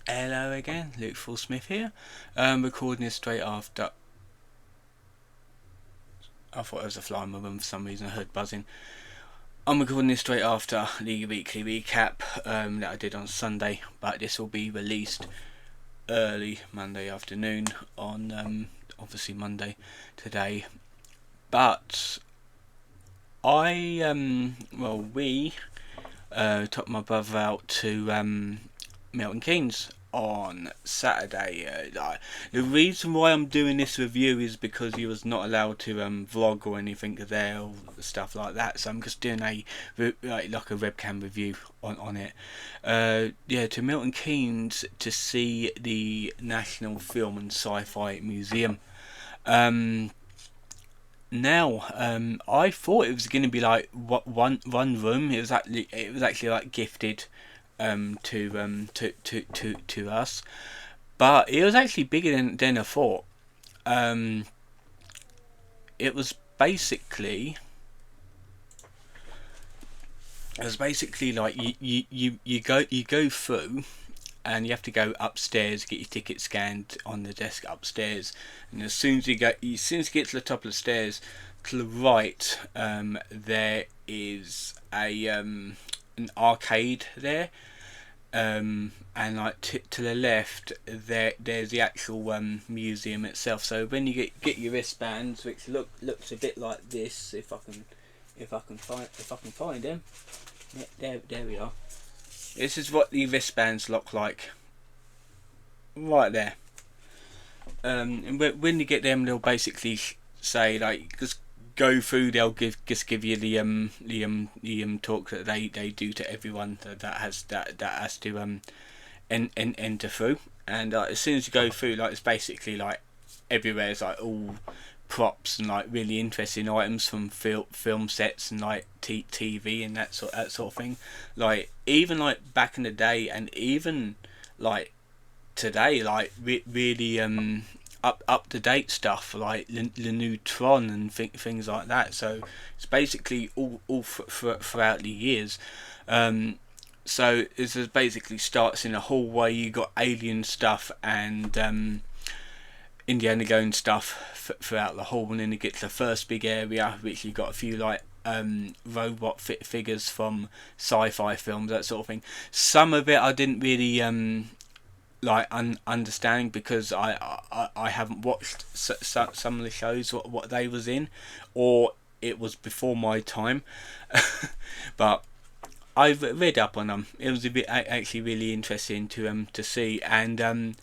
Hello again, Luke Full Smith here. Recording this straight after. I thought it was a fly in my room for some reason. I heard buzzing. I'm recording this straight after the weekly recap that I did on Sunday, but this will be released early Monday afternoon on obviously Monday today. But we took my brother out to Milton Keynes on Saturday. The reason why I'm doing this review is because he was not allowed to vlog or anything there or stuff like that. So I'm just doing like a webcam review on it. To Milton Keynes to see the National Film and Sci-Fi Museum. I thought it was going to be like one room. It was actually like gifted to us, but it was actually bigger than I thought. Um, it was basically like you go through, and you have to go upstairs, get your ticket scanned on the desk upstairs, and as soon as you get to the top of the stairs, to the right, there is an arcade there, and like to the left, there's the actual museum itself. So when you get your wristbands, which looks a bit like this, if I can find them, there we are. This is what the wristbands look like, right there. And when you get them, they'll basically say like just go through. They'll give you the talk that they do to everyone that has to enter through. And as soon as you go through, like it's basically like everywhere is like all props and like really interesting items from film sets and like TV and that sort of thing. Like even like back in the day and even like today, like really up to date stuff like the new Tron and things like that. So it's basically all throughout the years. So this is basically starts in a hallway. You got alien stuff and Indiana Jones stuff throughout the hall, and then you get to the first big area, which you got a few like robot figures from sci-fi films, that sort of thing. Some of it I didn't really like understand because I haven't watched some of the shows what they was in, or it was before my time. But I've read up on them. It was a bit actually really interesting to see, and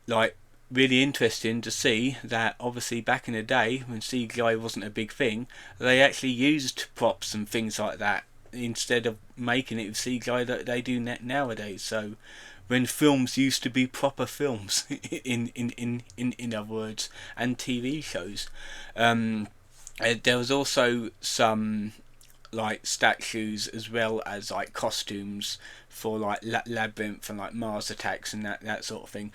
like really interesting to see that obviously back in the day when CGI wasn't a big thing, they actually used props and things like that instead of making it with CGI that they do nowadays. So when films used to be proper films, in other words, and TV shows, there was also some like statues as well as like costumes for like Labyrinth and like Mars Attacks and that sort of thing,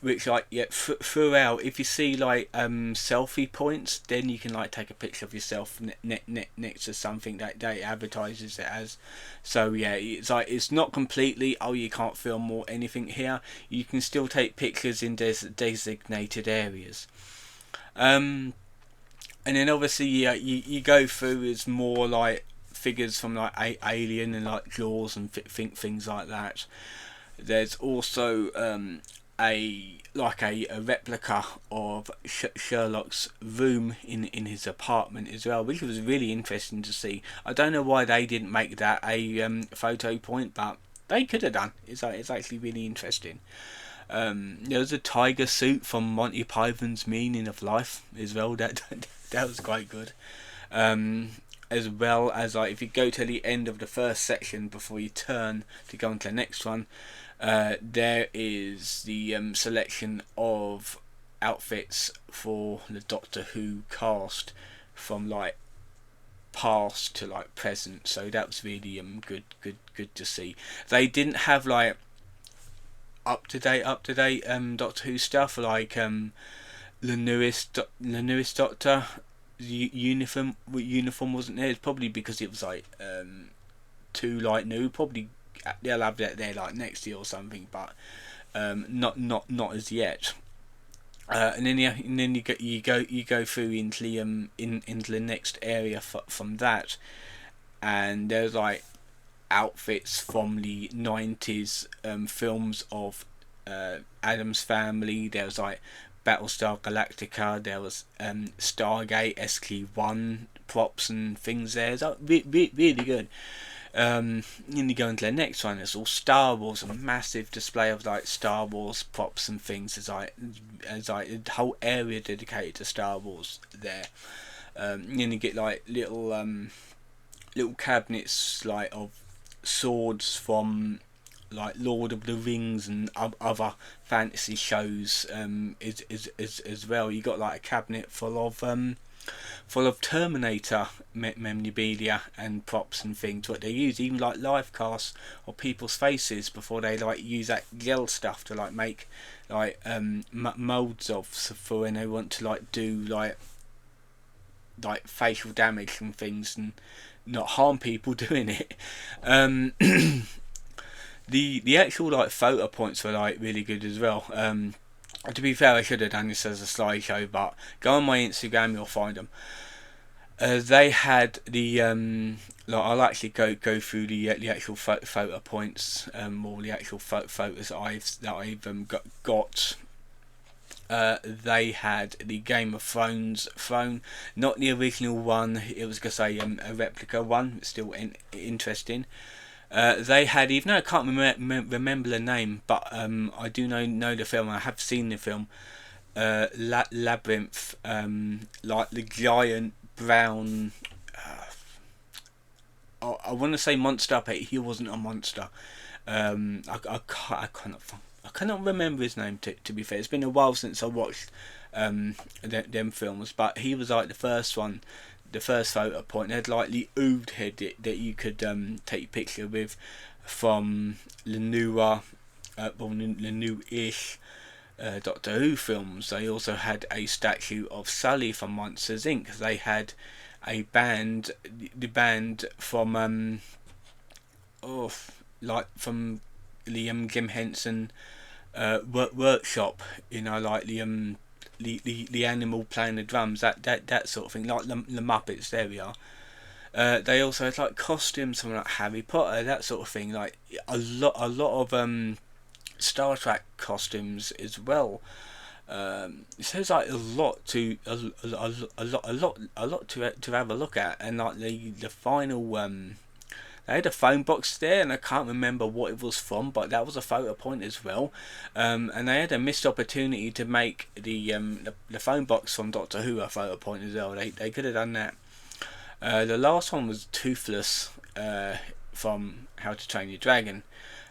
which like throughout, if you see like selfie points, then you can like take a picture of yourself next to something that it advertises it as. So yeah, it's like it's not completely you can't film or anything here. You can still take pictures in designated areas. And then obviously you go through is more like figures from like Alien and like Jaws and things like that. There's also a replica of Sherlock's room in his apartment as well, which was really interesting to see. I don't know why they didn't make that a photo point, but they could have done. It's actually really interesting. There was a tiger suit from Monty Python's Meaning of Life as well. That was quite good. As well as like if you go to the end of the first section before you turn to go into the next one, there is the selection of outfits for the Doctor Who cast from like past to like present. So that was really good to see. They didn't have like up to date Doctor Who stuff like the newest Doctor uniform wasn't there. It's probably because it was like too like new. Probably they'll have that there like next year or something, but not as yet. And then you go through into the into the next area from that, and there's like outfits from the 90s films of Adam's Family. There was like Battlestar Galactica. There was Stargate SG-1 props and things there. It's like really good. Then you go into the next one. It's all Star Wars, a massive display of like Star Wars props and things. There's like a whole area dedicated to Star Wars there. Then you get like little cabinets like of swords from like Lord of the Rings and other fantasy shows as well. You got like a cabinet full of Terminator memorabilia and props and things. What they use, even like live casts of people's faces before they like use that gel stuff to like make like molds of, so for when they want to like do like facial damage and things and not harm people doing it. The actual like photo points were like really good as well. To be fair, I should have done this as a slideshow, but go on my Instagram, you'll find them. They had the like I'll actually go through the actual photo points, or the actual photos that I've got. They had the Game of Thrones throne, not the original one. It was gonna say a replica one, but still interesting. They had, even though I can't remember the name, but I do know the film. I have seen the film. Labyrinth, like the giant brown. I want to say monster, but he wasn't a monster. I cannot remember his name. To be fair, it's been a while since I watched them films, but he was like the first one. The first photo point, they had like the ood head that you could take a picture with from the newer, the new-ish Doctor Who films. They also had a statue of Sully from Monsters Inc. They had a band, the band from like from the Jim Henson workshop, you know, like the animal playing the drums, that sort of thing, like the Muppets. There we are. They also had like costumes from like Harry Potter, that sort of thing, like a lot of Star Trek costumes as well. So there's like a lot to have a look at, and like the final they had a phone box there, and I can't remember what it was from, but that was a photo point as well. And they had a missed opportunity to make the phone box from Doctor Who a photo point as well. They could have done that. The last one was Toothless from How to Train Your Dragon,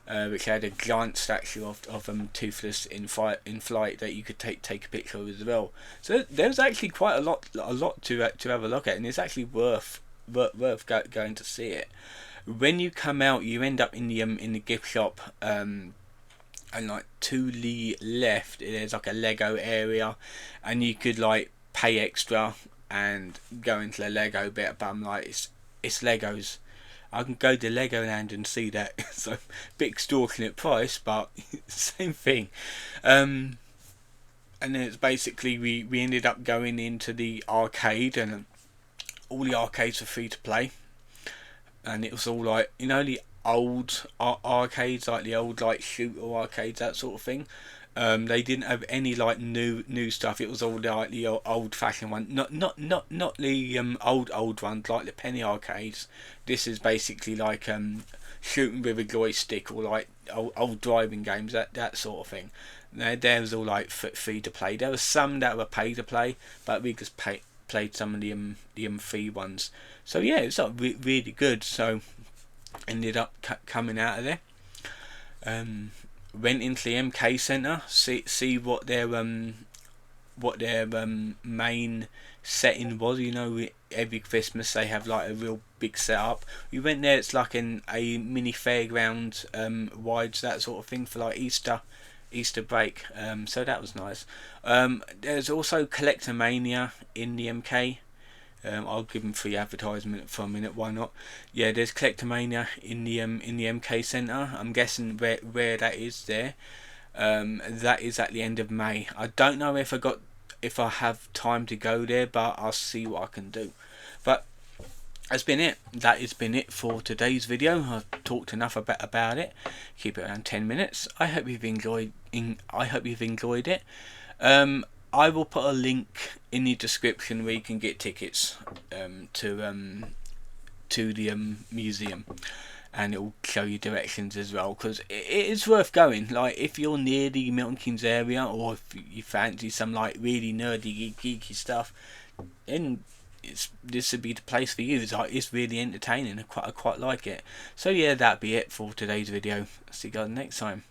which had a giant statue of Toothless in flight that you could take a picture of as well. So there's actually quite a lot to have a look at, and it's actually worth going to see it. When you come out, you end up in the gift shop, and like to the left there's like a Lego area, and you could like pay extra and go into the Lego bit, but I'm like, it's Legos. I can go to Legoland and see that. It's a bit extortionate price, but same thing. And then it's basically we ended up going into the arcade, and all the arcades were free to play. And it was all like, you know, the old arcades, like the old like shooter arcades, that sort of thing. They didn't have any like new stuff. It was all like the old fashioned one, not the old ones like the penny arcades. This is basically like shooting with a joystick, or like old driving games, that sort of thing. There was all like free to play. There was some that were pay to play, but we just played some of the free ones. So yeah, it's like really good. So ended up coming out of there. Went into the MK Centre, see what their main setting was. You know, every Christmas they have like a real big setup. We went there. It's like a mini fairground, wides, that sort of thing, for like Easter break. So that was nice. There's also Collector Mania in the MK. I'll give them free advertisement for a minute. Why not? Yeah, there's Collectomania in the MK Centre. I'm guessing where that is there. That is at the end of May. I don't know if I have time to go there, but I'll see what I can do. But that's been it. That has been it for today's video. I've talked enough about it. Keep it around 10 minutes. I hope you've enjoyed it. I will put a link in the description where you can get tickets to the museum, and it will show you directions as well, because it is worth going. Like, if you're near the Milton Keynes area, or if you fancy some like really nerdy geeky stuff, then this would be the place for you. It's really entertaining. I quite like it. So yeah, that'd be it for today's video. See you guys next time.